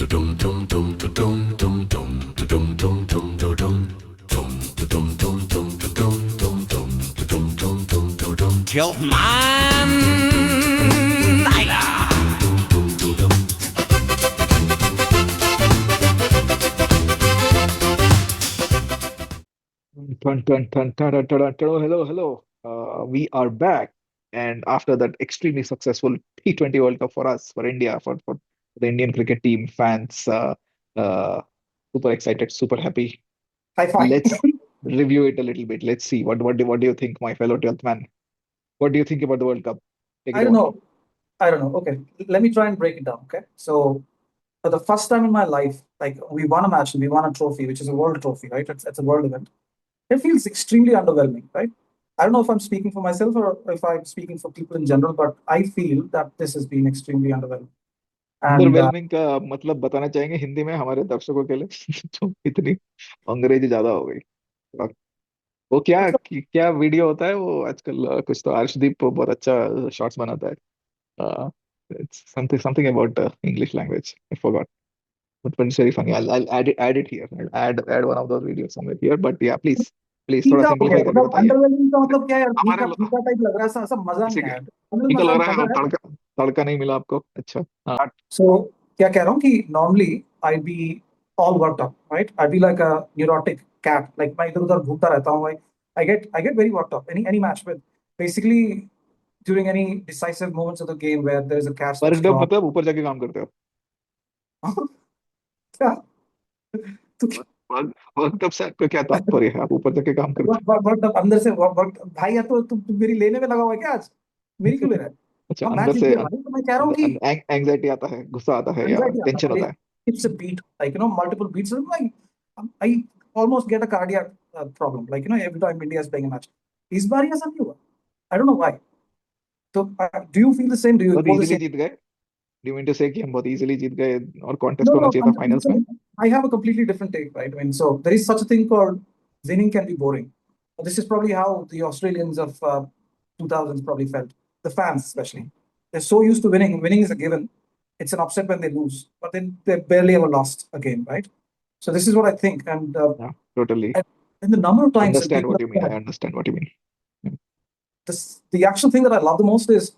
Tyolth Man. Hello, hello. We are back. And after that extremely successful T20 World Cup for us, for India, for the Indian cricket team, fans, uh, super excited, super happy. High five. Let's review it a little bit. Let's see. What do you think, my fellow 12th man? What do you think about the World Cup? Take I it don't away. know. I don't know. Okay, let me try and break it down. Okay, so for the first time in my life, like we won a match and we won a trophy, which is a world trophy, right? It's a world event. It feels extremely underwhelming, right? I don't know if I'm speaking for myself or if I'm speaking for people in general, but I feel that this has been extremely underwhelming. And underwhelming का मतलब बताना चाहेंगे हिंदी में हमारे दर्शकों के लिए जो इतनी अंग्रेजी ज्यादा हो गई। वो मतलब क्या वीडियो होता है वो आजकल कुछ तो अर्शदीप बहुत अच्छा शॉर्ट्स बनाता है। It's something about English language. I forgot, but it's very funny. I'll add it here. I'll add one of those videos somewhere here. But yeah, please थोड़ा फीका हो गया, सिंपलीफाई करके मतलब बताइए। अंडरवेलमिंग का मतलब क्या है यार? हमारे फीका फीका टाइप लग रहा है, ऐसा ऐसा मजा किसी नहीं के आया। तमिल फीका लग मजा रहा मजा है है। तड़का तड़का नहीं मिला आपको। अच्छा हाँ। सो क्या कह रहा हूँ कि normally I be all worked up, right? I be like a neurotic cat, like मैं इधर उधर घूमता रहता हूँ। I get very worked up any match with basically during any decisive moments of the game where there is a catch that's वर्कडअप dropped. मतलब ऊपर जाके काम करते हो। क्या तो वर्कडअप से आपका क्या तात्पर्य है? आप ऊपर जाके काम करते वर्कड अप अंदर से वर्क भाई, या तो तुम मेरी लेने में लगा हुआ है क्या आज? मेरी क्यों ले रहा है? हो। अच्छा हम मैच अंदर जीत से गए भाई, तो मैं कह रहा हूँ कि एंग्जाइटी आता है, गुस्सा आता है या anxiety आता टेंशन है। होता है? It's a beat, like multiple beats. Like I almost get a cardiac problem, like every time India is playing a match. इस बार ऐसा नहीं हुआ. I don't know why. So do you feel the same? Do you बहुत hold the easily same? जीत गए? Do you mean to से कि हम बहुत इजीली जीत गए और कॉन्टेस्ट No, होना no. चाहिए था फाइनल्स में? I have a completely different take, right? I mean, so there is such a thing called winning can be boring. This is probably how the Australians of 2000s probably felt. The fans, especially, they're so used to winning. Winning is a given. It's an upset when they lose, but then they barely ever lost a game, right? So this is what I think, Yeah, totally. and and the number of times that Understand people what you have mean. I said understand what you mean. this, the actual thing that I love the most is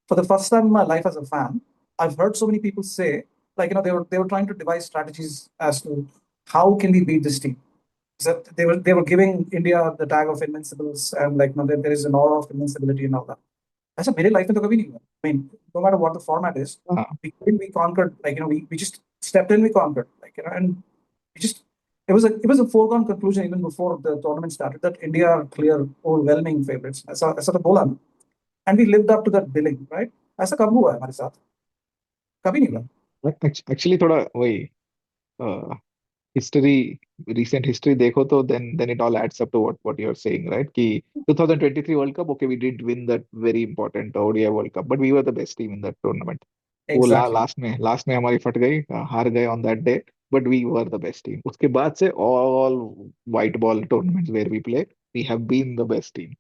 for the first time in my life as a fan, I've heard so many people say, like, they were trying to devise strategies as to how can we beat this team. So they were giving India the tag of invincibles, and like there is an aura of invincibility and all that. ऐसा मेरे life में तो कभी नहीं हुआ. I mean, no matter what the format is, हाँ, we conquered. Like we just stepped in, we conquered. Like and we just it was a foregone conclusion even before the tournament started that India are clear overwhelming favorites. ऐसा तो बोला ना. And we lived up to that billing, right? ऐसा कब हुआ है हमारे साथ? कभी नहीं हुआ. एक्चुअली थोड़ा वही हिस्ट्री, recent history देखो तो then it all adds up to what you're saying, right? कि 2023 World Cup, okay, we did win that very important ODI World Cup, but we were the best team in that tournament. वो Exactly. Last में हमारी फट गई, हार गए on that day, but we were the best team. उसके बाद से all white ball tournaments where we play, we have been the best team.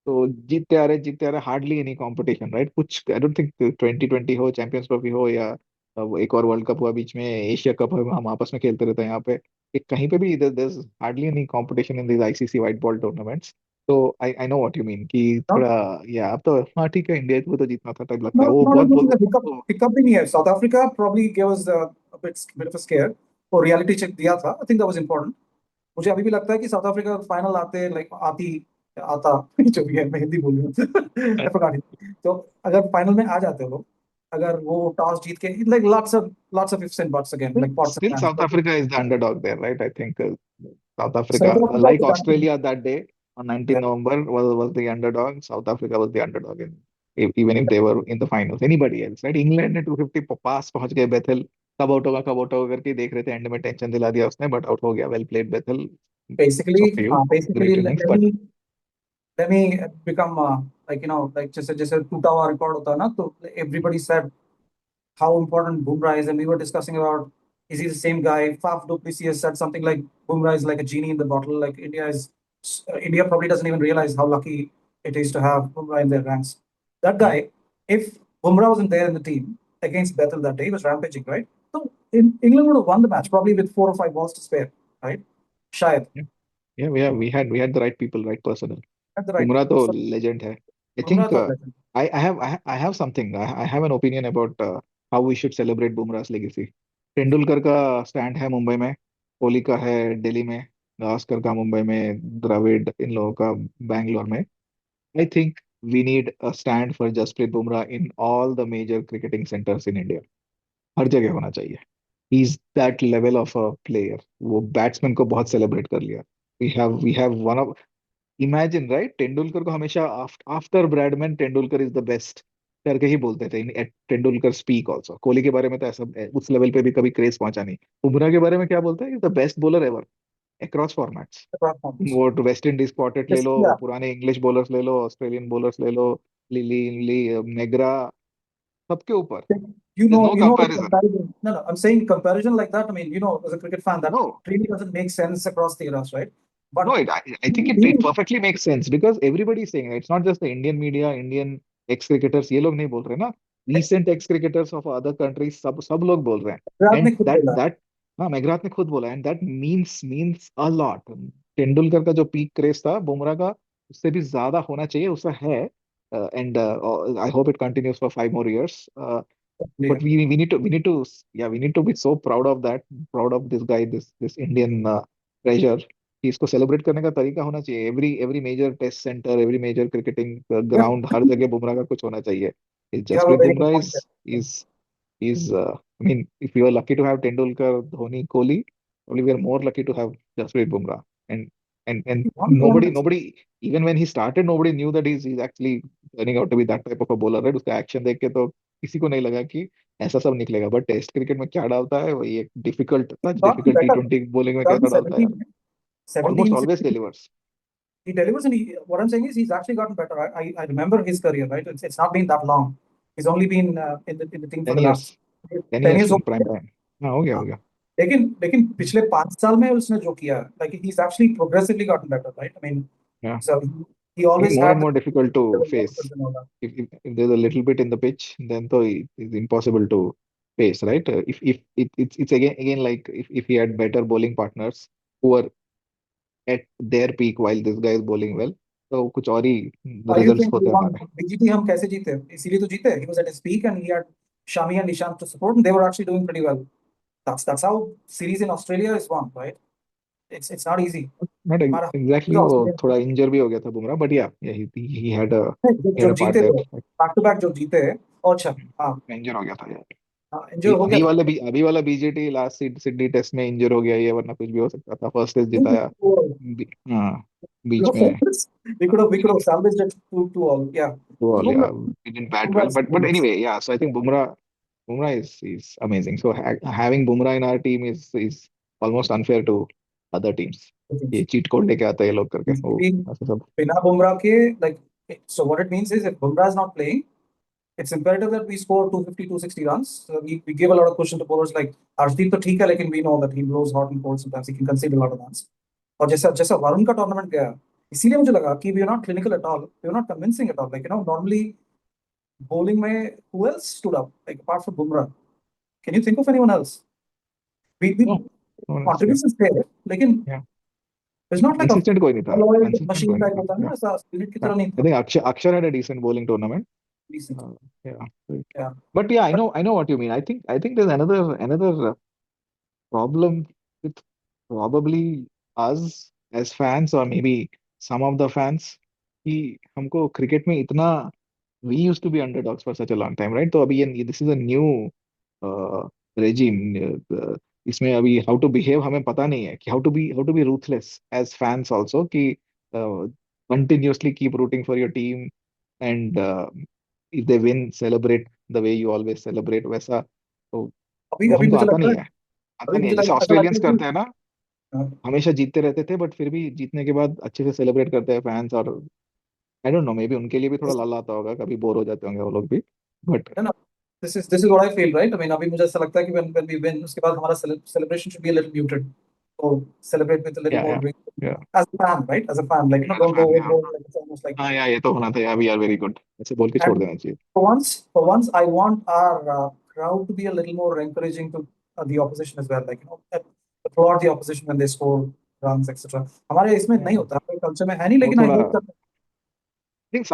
तो जीतते आ रहे, हार्डली एनी कंपटीशन, राइट? कुछ आई डोंट थिंक 2020 हो, चैंपियंस ट्रॉफी हो, या वो एक और वर्ल्ड कप हुआ बीच में, एशिया कप है, हम आपस में खेलते रहते हैं यहाँ पे। कहीं पे भी there is hardly any competition in this ICC white ball tournaments. तो I know what you mean कि Not थोड़ा, या अब तो हाँ ठीक है, इंडिया को तो जीतना था टाइप लगता है, not वो not बहुत as much बोल as a hiccup भी नहीं है. South Africa probably gave us a bit of a scare. और reality check दिया था. I think that was important. मुझे अभी भी लगता है कि साउथ अफ्रीका फाइनल आते लाइक आती आता जो भी है, मैं हिंदी बोल रही हूँ. I forgot it. तो अगर फाइनल में आ जाते हो लोग, अगर वो टॉस जीत के like lots of ifs and buts again, like pots and Still, pans. South Africa is the underdog there, right? I think South South Africa, Africa like is done. Australia that day on 19 November, was the underdog. South Africa was the underdog, even if they were in the finals. Anybody else, right? England ने 250 पास पहुंच गए, बेथल कब out होगा करके देख रहे थे, and में टेंशन दिला दिया उसने, बट आउट हो गया। Well played Bethell, Basically, of you, basically great innings, let but me become like like जैसे जैसे टूटा हुआ रिकॉर्ड होता है ना, तो everybody said how important Bumrah is, and we were discussing about is he the same guy? Faf du Plessis said something like Bumrah is like a genie in the bottle. Like India probably doesn't even realize how lucky it is to have Bumrah in their ranks. That guy, if Bumrah wasn't there in the team against Bethel that day, he was rampaging, right? So England would have won the match probably with 4 or 5 balls to spare, right? Shayad. Yeah, yeah, we had the right people, right personnel. At the right Bumrah people. तो So legend है. I Bumrah think to legend. I have something. I have an opinion about how we should celebrate Bumrah's legacy. Tendulkar का stand है मुंबई में, कोहली का है दिल्ली में, गावस्कर का मुंबई में, द्रविड़ इन लोगों का बैंगलोर में. I think we need a stand for Jasprit Bumrah in all the major cricketing centers in India. हर जगह होना चाहिए. He's that level of a player. वो बैट्समैन को बहुत सेलिब्रेट कर लिया. We have one of imagine right, Tendulkar को हमेशा after Bradman Tendulkar is the best करके ही बोलते थे. Tendulkar speak also. कोहली के बारे में तो ऐसा उस लेवल पे भी कभी क्रेज पहुंचा नहीं. बुमराह के बारे में क्या बोलते हैं? Is the best bowler ever across formats. Performance. वो वेस्ट इंडीज क्वार्टेट ले Yes, लो, yeah. पुराने इंग्लिश बॉलर्स ले लो, ऑस्ट्रेलियन बॉलर्स ले लो, लिली ली मेगरा, सबके ऊपर You there's know, no you know the comparison. comparison. No, no, I'm saying comparison like that. I mean, as a cricket fan, that No. really doesn't make sense across the eras, right? No, But I think it perfectly makes sense because everybody is saying it. It's not just the Indian media, Indian ex-cricketers. ये लोग नहीं बोल रहे ना. Recent ex-cricketers of other countries सब लोग बोल रहे हैं. गुजरात ने And खुद that बोला that हाँ, मेघरात ने खुद बोला. And that means a lot. Tendulkar का जो पीक क्रेज था, बुमराह का उससे भी ज्यादा होना चाहिए. उसका है. And I hope it continues for 5 more years. है। But we need to be so proud of that, proud of this guy, this Indian treasure कि इसको सेलिब्रेट करने का तरीका होना चाहिए. Every major test centre, every major cricketing Yeah, ground, हर जगह बुमराह का कुछ होना चाहिए. you have a Jasprit very good Bumrah point is there. Is is I mean, if you are lucky to have Tendulkar, Dhoni, Kohli, probably we are more lucky to have Jasprit Bumrah. And He won nobody, tournaments. nobody, even when he started, nobody knew that he's actually turning out to be that type of a bowler, right? उसका action देख के तो किसी को नहीं लगा कि ऐसा सब निकलेगा. बट टेस्ट क्रिकेट में क्या डालता है, वही एक difficult He's gotten difficult T better. Twenty bowling में कैसा डालता है यार. 2017, almost 17, always 16. Delivers. He delivers, and what I'm saying is he's actually gotten better. I remember his career, right? It's not been that long. He's only been in the team for 10 the years, last 10 10 years years. in prime time. हाँ, हो गया हाँ, हो गया. लेकिन पिछले 5 साल में उसने जो किया, like he's actually progressively gotten better, right? I mean, Yeah. so he Getting always more and had more difficult to the face. and all that. If there's a little bit in the pitch, then so it's impossible to face, right? If it's again like if he had better bowling partners who are at their peak while this guy is bowling well, तो कुछ और ही Why do you results think we होते won हमारे. BGT? हम कैसे जीते? इसीलिए तो जीते. He was at his peak and he had Shami and Nishant to support, and they were actually doing pretty well. That's how series in Australia is won, right? It's not easy. Not हमारा exactly, वो Australian थोड़ा इंजर भी हो गया था Bumrah, but yeah, he had a he had जो a part जीते there. थे, बैक टू बैक जो जीते, और अच्छा, हाँ, इंजर हो गया था यार. इंजर हो गया था. अभी वाला बीजेटी लास्ट सिडनी टेस्ट में इंजर हो गया ये, वरना कुछ भी हो सकता था. फर्स्ट टेस्ट जिताया. हाँ, बीच में. We could have salvaged it 2-2 all. Yeah. So Well, Bumrah, yeah, we didn't bat well, Bumrah's but genius. anyway, yeah. So I think Bumrah is amazing. So having Bumrah in our team is almost unfair to other teams. ये cheat code लेके आता है ये लोग करके वो ऐसा सब. बिना बुमराह के, like, so what it means is if Bumrah is not playing, it's imperative that we score 250, 260 runs. So we give a lot of cushion to bowlers like Arshdeep. तो ठीक है, लेकिन we know that he blows hot and cold sometimes. He can concede a lot of runs. और जैसा जैसा वरुण का tournament गया, इसीलिए मुझे लगा कि we are not clinical at all. We are not convincing at all. Like, normally bowling में who else stood up, like apart from Bumrah? Can you think of anyone else? We No, no, yeah, contributions थे, लेकिन yeah. it's not like a Consistent कोई नहीं था. well-oiled Consistent machine कोई नहीं type था. होता है ना, Yeah, ऐसा स्पिरिट की yeah. तरह नहीं I था. think Akshar had a decent bowling tournament. Decent. Yeah. Yeah. But yeah, I But know what you mean. I think there's another problem with probably us as fans or maybe some of the fans कि हमको cricket में इतना we used to be underdogs for such a long time, right? तो अभी ये this is a new regime. इसमें अभी how to behave हमें पता नहीं है कि how to be ruthless as fans also कि continuously keep rooting for your team and if they win celebrate the way you always celebrate वैसा तो अभी वो अभी हमको मुझे आता लगता नहीं है है. आता अभी नहीं है मुझे जैसे ऐसा लगता ऑस्ट्रेलियंस है करते कि हैं ना, हाँ, हमेशा जीतते रहते थे बट फिर भी जीतने के बाद अच्छे से सेलिब्रेट करते हैं फैंस. और I don't know, may be उनके लिए भी थोड़ा लाल आता होगा, कभी बोर हो जाते होंगे वो लोग भी. बट है ना. This is what I feel, right? I mean, अभी मुझे ऐसा लगता है कि when we win, उसके बाद हमारा celebration should be a little muted. So celebrate with a little या more या drink. या As a fan, right? As a fan, like, don't go fan. overboard. Like, it's almost like. हाँ यार, ये तो होना था यार. वी आर वेरी गुड, ऐसे बोल के छोड़ And देना चाहिए. for once, I want our crowd to be a little more encouraging to the opposition as well, like applaud the opposition when they score runs, etc. हमारे इसमें नहीं होता, हमारे कल्चर में है नहीं, वो लेकिन I थोड़ा hope that think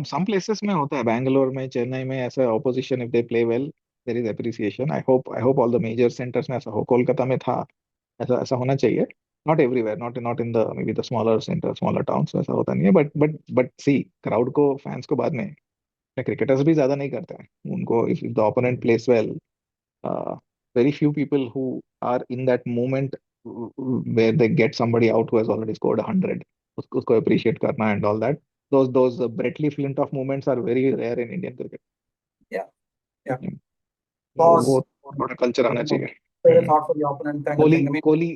some places में होता है, बैंगलोर में, चेन्नई में ऐसा opposition if they play well there is appreciation. I hope all the major centres में ऐसा हो. कोलकाता में था, ऐसा ऐसा होना चाहिए. Not everywhere, not in the may be the smaller centre, smaller towns, ऐसा होता नहीं है. बट सी, क्राउड को, फैंस को बाद में, क्रिकेटर्स भी ज्यादा नहीं करते हैं उनको. If the opponent place well, very few people who are in that moment where they get somebody out who has already scored 100, उसको appreciate करना and all that. Those Bretley Flintoff moments are very rare in Indian cricket. yeah, yeah, वो pause, थोड़ा culture आना चाहिए. fair thought for the opponent kind of Kohli thing. I mean, Kohli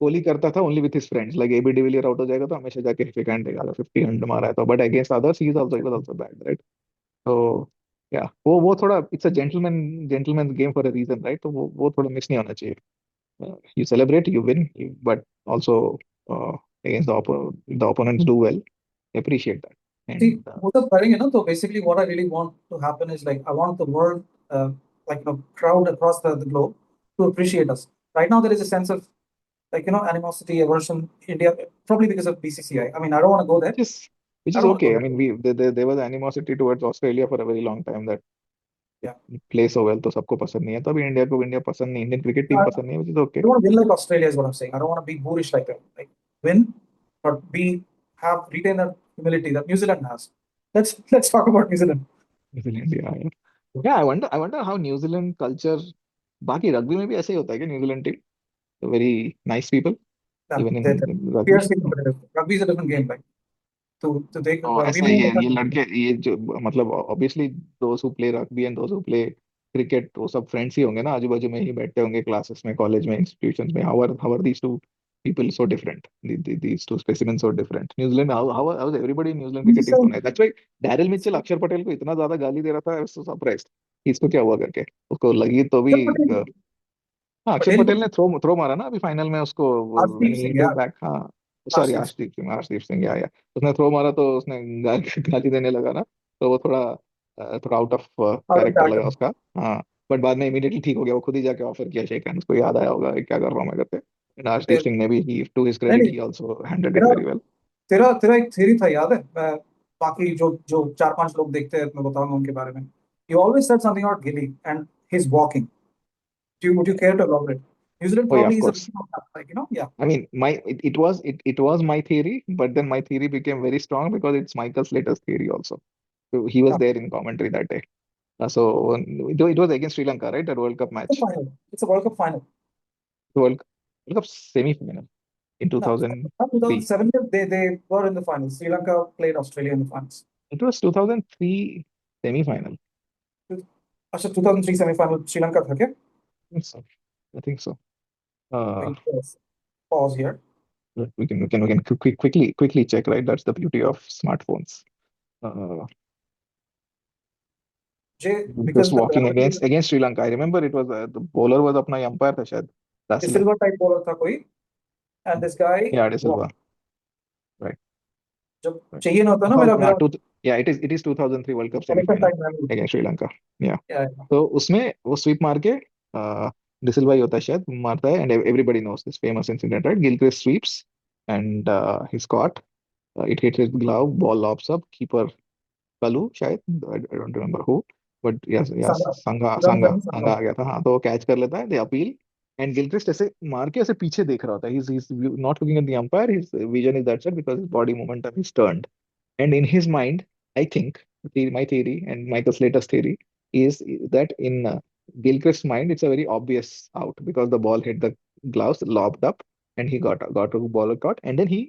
Kohli करता था only with his friends. Like AB de Villiers out हो जाएगा तो हमेशा जाके फिक हैंड देगा, 50 हंड मारा है तो. But against others he was also bad, right? तो या वो थोड़ा, it's a gentleman game for a reason, right? तो वो थोड़ा मिस नहीं होना चाहिए. You celebrate, you win, but also against the opponents do well, appreciate that. see, And what I'm saying, so basically what I really want to happen is like I want the world, like crowd across the globe to appreciate us. Right now there is a sense of like animosity, aversion, India, probably because of BCCI. I mean, I don't want to go there. which is which I is don't want to okay. go I there. mean, there was animosity towards Australia for a very long time, that Yeah. play so well तो सबको पसंद नहीं है. तो अभी India पसंद नहीं, Indian cricket team I पसंद नहीं है, which is okay. don't want to win like Australia is what I'm saying. I don't want to be boorish like that. Like win, but retain that humility that New Zealand has. Let's talk about New Zealand. New Zealand, yeah. I wonder how New Zealand culture, बाकी rugby में भी ऐसे ही होता है कि New Zealand team very nice people Yeah, even they're in rugby. fiercely competitive. Rugby is a different game. Like to take तो rugby ऐसा में ये मतलब लड़के, ये जो मतलब obviously those who play rugby and those who play cricket, वो सब फ्रेंड्स ही होंगे ना, आजू बाजू में ही बैठते होंगे क्लासेस में, कॉलेज में, इंस्टीट्यूशंस में. How are these two people so different? These two specimens so different. New Zealand, how is everybody in New Zealand cricket team so nice? That's why Daryl Mitchell अक्षर पटेल को इतना ज्यादा गाली दे रहा था. I was so surprised कि इसको क्या हुआ करके. उसको लगी तो भी हाँ, अक्षर पटेल पटेल ने थ्रो मारा ना अभी फाइनल में उसको, आरसीब when he Singh hit it यार back. हाँ, सॉरी, आरसीब आर्शदीप सिंह या उसने थ्रो मारा तो उसने गाली देने लगा ना. तो वो थोड़ा out of out of character लगा पैटर्न उसका. हाँ, बट बाद में इमीडिएटली ठीक हो गया. वो खुद ही जाके ऑफर किया शेक हैंड. उसको याद आया होगा कि क्या कर रहा हूँ मैं करके. एंड आर्शदीप सिंह ने भी, ही टू हिज नहीं क्रेडिट, नहीं ही आल्सो हैंडल्ड इट तेरा वेरी वेल. तेरा तेरा एक थ्योरी था याद है बाकी जो जो चार पांच लोग देखते हैं मैं बताऊंगा उनके बारे में you always said something about Gilly and his walking would you care to elaborate New Zealand Oh yeah, of probably is a course. victim of that, like yeah I mean, it was my theory, but then my theory became very strong because it's Michael Slater's theory also. So he was yeah there in commentary that day. So it was against Sri Lanka, right? That World Cup it's a match. final it's a World Cup final World Cup semi-final in no 2003. 2007 they were in the finals Sri Lanka played Australia in the finals It was 2003 semi-final. अच्छा 2003 semi-final Sri Lanka था क्या I think so. I think so. Uh, Yes. Pause here we can quickly check, right? That's the beauty of smartphones. Uh, Jay just because the walking gravity against Sri Lanka. I remember it was the bowler was अपना umpire था शायद, the Dasile. silver type bowler था कोई and this guy Yeah, De Silva. walked Right. जब Right. चाहिए ना होता ना 2000, मेरा मेरा yeah, it is 2003 World Cup elephant semi-final type memory against Sri Lanka. Yeah. yeah तो उसमें वो स्वीप मार के डिसिल्वा ही होता है शायद, मारता है. And everybody knows this famous incident, right? Gilchrist sweeps and he caught. It hit his glove, ball lobs up. Keeper Kalu शायद, I don't remember who, but yes, संगा संगा संगा 2007 संगा संगा आ गया था. हाँ, तो वो कैच कर लेता है. दे अपील एंड गिलक्रिस्ट ऐसे मार के ऐसे पीछे देख रहा होता है. He's not looking at the umpire. His vision is that side because his body momentum is turned. And in his mind, I think my theory and Michael Slater's theory is that in Gilchrist's mind, it's a very obvious out because the ball hit the gloves, lobbed up, and he got a ball caught, and then he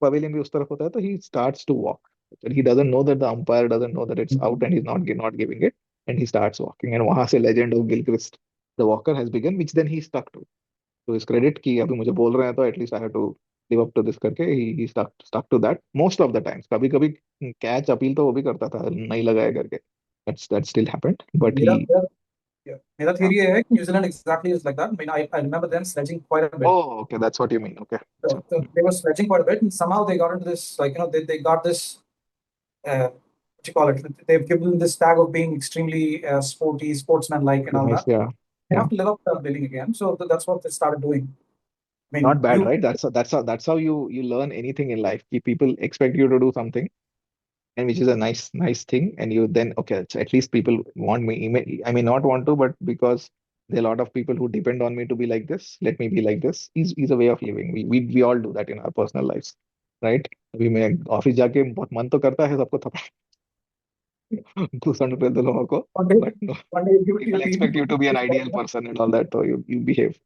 pavilion भी उस तरफ होता है, तो he starts to walk. And he doesn't know that the umpire doesn't know that it's out, and he's not giving it, and he starts walking. And वहां से legend of Gilchrist, the walker, has begun, which then he stuck to. To his credit कि अभी मुझे बोल रहे हैं तो at least I have to live up to this करके he stuck to that most of the times. कभी कभी कैच अपील तो वो भी करता था नहीं लगाया करके. That still happened, but मेरा he. मेरा yeah. मेरा Yeah. theory ये है कि New Zealand exactly is like that I mean I remember them sledging quite a bit Oh, okay, that's what you mean. Okay. so they were sledging quite a bit and somehow they got into this like they got this what you call it they've given this tag of being extremely sporty sportsman like and all Nice, that yeah. they Yeah. have to live up to that billing again. So that's what they started doing. I mean, Not bad, right? That's how you learn anything in life. People expect you to do something, and which is a nice thing, and you then, okay, so at least people want me. I may not want to, but because there are a lot of people who depend on me to be like this, let me be like this. Is a way of living. We all do that in our personal lives, right? अभी मैं office जाके बहुत मन तो करता है सबको थपड़ा घूसन दे दो लोगों को, one day, but no, one day you give it to your people team. expect you to be an ideal person and all that, so you behave.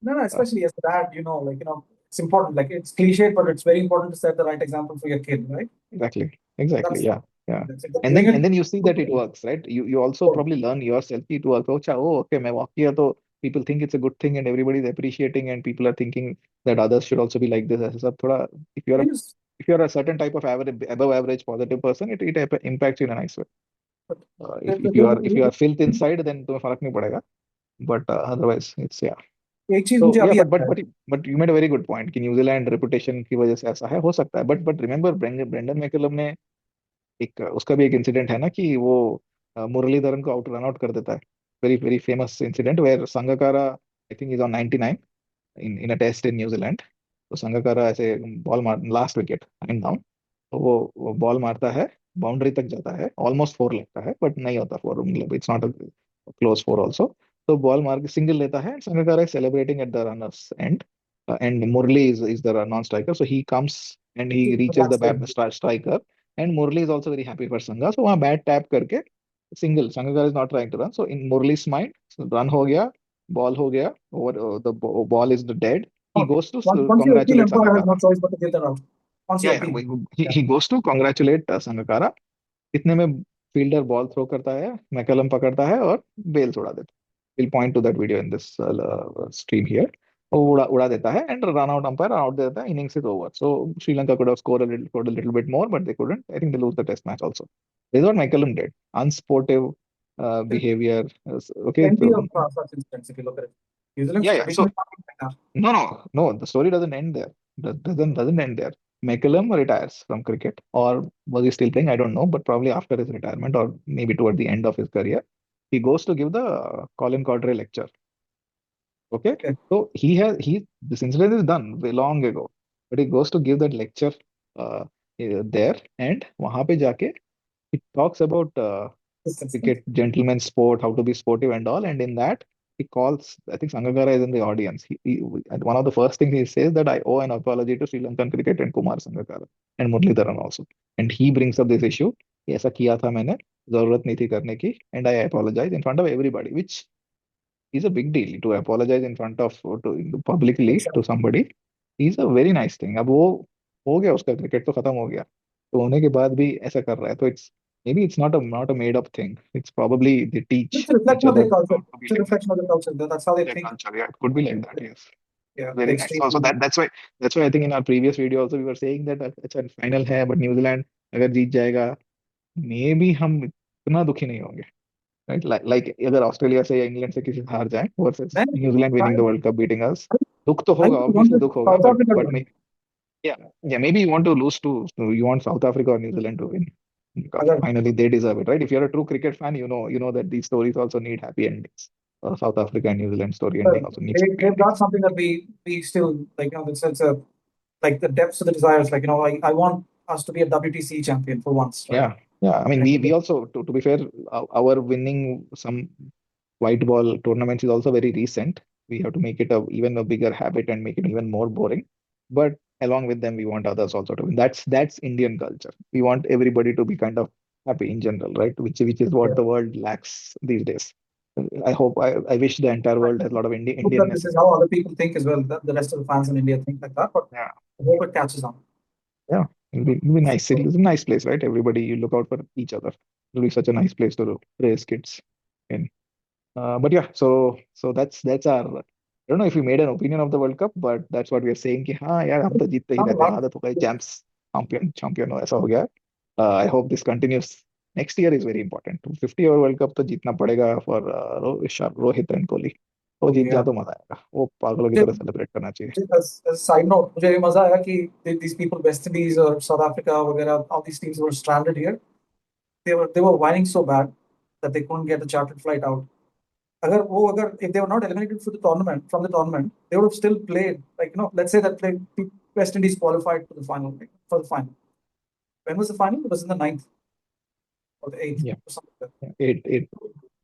No, no, Uh, especially as a dad, it's important. Like it's cliche, but it's very important to set the right example for your kid, right? exactly, That's yeah, yeah. that's it. They're And doing then it. and then you see that it works, right? You also Oh, probably learn yourself कि it works. Oh, okay, मैं walk किया तो people think it's a good thing and everybody's appreciating and people are thinking that others should also be like this. ऐसा सब थोड़ा, if you're a yes, if you're a certain type of average, above average positive person, it impacts you in a nice way. but If the- if you are if you the- are filth inside, then तुम्हें फर्क नहीं पड़ेगा. But otherwise, it's yeah. एक चीज So मुझे yeah, अभी but आता but है. but but you made a very good point कि न्यूजीलैंड reputation की वजह से ऐसा है, हो सकता है. But remember ब्रेंडन मैकलम ने एक उसका भी एक इंसिडेंट है ना कि वो मुरलीधरन को रन आउट कर देता है. Very very famous incident where Sangakkara I think is on 99 in a test in New Zealand. तो संगकारा ऐसे बॉल मार लास्ट विकेट लाइन डाउन, तो वो बॉल मारता है, बाउंड्री तक जाता है, ऑलमोस्ट फोर लगता है बट नहीं होता फोर, मतलब it's not a close four also. तो बॉल मार के सिंगल लेता है, Sangakkara is celebrating at the runners and Murali is the non striker, so he comes and he reaches the striker and Murli is also very happy for Sangha. So वहाँ bat tap करके single, Sangakkara is not trying to run. So in Murli's mind, run हो गया, ball हो गया, over the ball is dead. He Okay. goes to Once your appeal congratulate empire has no Sangakkara. choice but to give that out. Once you Yeah, yeah. appeal. He Yeah. goes to congratulate Sangakkara. इतने में fielder ball throw करता है, McCullum पकड़ता है और bell उड़ा देता है. We'll point to that video in this stream here. वो उड़ा देता है and run out umpire out देता है, innings is over. So Sri Lanka could have scored a little bit more, but they couldn't. I think they lose the test match also. This is what McCallum did. Unsportive There's behavior. Okay, plenty so of such incidents if you look at it. New Zealand's yeah, yeah. So traditionally not been like that. no. The story doesn't end there. Doesn't end there. McCallum retires from cricket, or was he still playing? I don't know, but probably after his retirement, or maybe toward the end of his career, he goes to give the Colin Cowdrey lecture. Okay, Okay. so he this incident is done way long ago, but he goes to give that lecture uh, there, and वहाँ पे जाके he talks about This instance. cricket, gentleman's sport, how to be sportive and all. And in that, he calls, I think Sangakkara is in the audience. And one of the first things he says that I owe an apology to Sri Lankan cricket and Kumar Sangakkara and Muralidharan also. And he brings up this issue. कि ऐसा किया था मैंने, जरूरत नहीं थी करने की, and I apologize in front of everybody, which is a big deal to apologize in front of publicly to somebody. Is a very nice thing. अब वो हो गया, उसका क्रिकेट तो खत्म हो गया, तो होने के बाद भी ऐसा कर रहा है, तो it's maybe it's not a made up thing. It's probably they teach It's a each reflection of other their culture. to be It's a like that. reflection of their culture. That's how they Their think. culture, yeah, it could be like that. Yes, Yeah, the very nice. extreme. So that's why I think in our previous video also we were saying that अच्छा final है, but New Zealand अगर जीत जाएगा, maybe हम इतना दुखी नहीं होंगे, right? Like अगर ऑस्ट्रेलिया से या इंग्लैंड से किसी से हार जाए versus Man, New Zealand winning the World Cup beating us, दुख तो I होगा, obviously wanted दुख होगा, South but Africa to but win. yeah, yeah, maybe you want to lose to you want South Africa or New Zealand to win the cup. अगर Finally, they deserve it, right? If you're a true cricket fan, you know that these stories also need happy endings. South Africa and New Zealand story ending also needs happy they've got endings. something that we still like. It's a like the depths of the desires. Like I want us to be a WTC champion for once, right? Yeah, yeah. I mean, And we also to be fair, our winning some white ball tournaments is also very recent. We have to make it even a bigger habit and make it even more boring. But along with them, we want others also to win. That's Indian culture. We want everybody to be kind of happy in general, right? Which is what yeah, the world lacks these days. I wish the entire I world has a lot of hope that Indianness this in is it. how other people think as well. That the rest of the fans in India think like that, but Yeah, I hope it catches on. yeah. It'll be nice. So, It's a nice place, right? Everybody, you look out for each other. It'll be such a nice place to raise kids in. But yeah, so that's our. I don't know if we made an opinion of the World Cup, but that's what we are saying कि हाँ यार हम तो जीतते ही not a रहते हैं, lot. आदत हो गई, चैंप्स चैंपियन हो, ऐसा हो गया. I hope this continues. Next year is very important. 50 over world cup तो जीतना पड़ेगा फॉर रोहित एंड कोहली. वो Oh जीत yeah. जाए तो मजा आएगा, वो पागलों की तरह सेलिब्रेट करना चाहिए. As a side note, मुझे ये मजा आया कि these people West Indies or South Africa वगैरह, all these teams were stranded here. They were whining so bad that they couldn't get a chartered flight out. if they were not eliminated from the tournament, they would have still played. Like, let's say that West Indies qualified to the final, like, for the final. When was the final? It was in the 9th or the 8th Yeah. or something like that. Eight.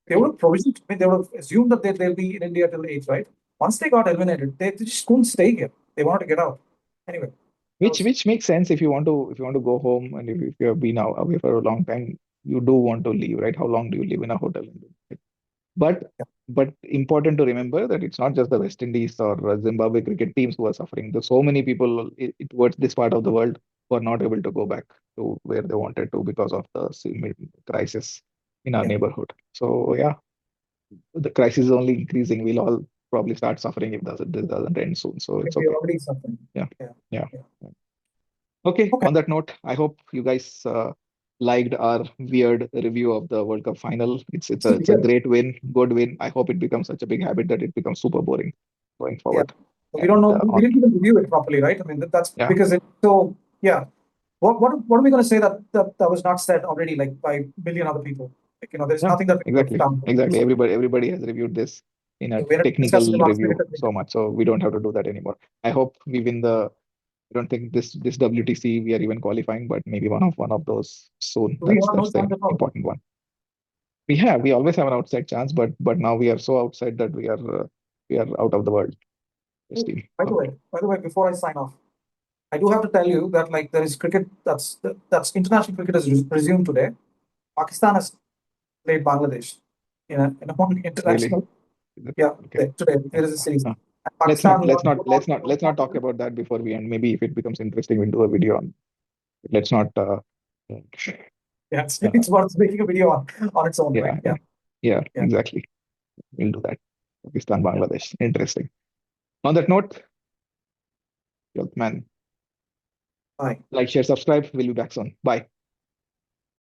They would have provisioned. I mean, they would have assumed that they'll be in India till the 8th, right? Once they got eliminated, they just couldn't stay here. They wanted to get out. Anyway, Which makes sense if you want to go home, and if you have been away for a long time, you do want to leave, right? How long do you live in a hotel? But yeah, but important to remember that it's not just the West Indies or Zimbabwe cricket teams who are suffering. There's so many people towards this part of the world who are not able to go back to where they wanted to because of the crisis in our yeah. neighborhood. So yeah, the crisis is only increasing. We'll all probably start suffering if this doesn't end soon. So it's We're okay. already something. Yeah, Yeah, yeah. yeah. Okay, Okay. on that note, I hope you guys liked our weird review of the World Cup final. It's a Yeah, great win, good win. I hope it becomes such a big habit that it becomes super boring going yeah. forward. So we don't And know. We didn't even review it properly, right? I mean, that's yeah, because it's so. Yeah. What are we going to say that was not said already, like by a billion other people? Like, there's yeah, nothing that we could have exactly, done. exactly. Everybody has reviewed this in a We're technical discussing last minute. review so much, so we don't have to do that anymore. I hope we win the. I don't think this WTC we are even qualifying, but maybe one of those soon. Do we have no That's the chance at all? important one. We always have an outside chance, but now we are so outside that we are out of the world. This Oh, team. So, by the way, before I sign off, I do have to tell you that, like, there is cricket that's international cricket has resumed today. Pakistan has played Bangladesh in a one really, international. is it? Yeah, Okay. today there is a series. Uh, And let's Pakistan not let's won. not let's not let's not talk about that before we end. Maybe if it becomes interesting, we'll do a video on. Let's not. Yeah, Uh, it's worth making a video on its own, right? yeah, Yeah, yeah, yeah. exactly. We'll do that. Pakistan, Bangladesh. Interesting. On that note, Tyolth Man, Bye. like, share, subscribe. We'll be back soon. Bye.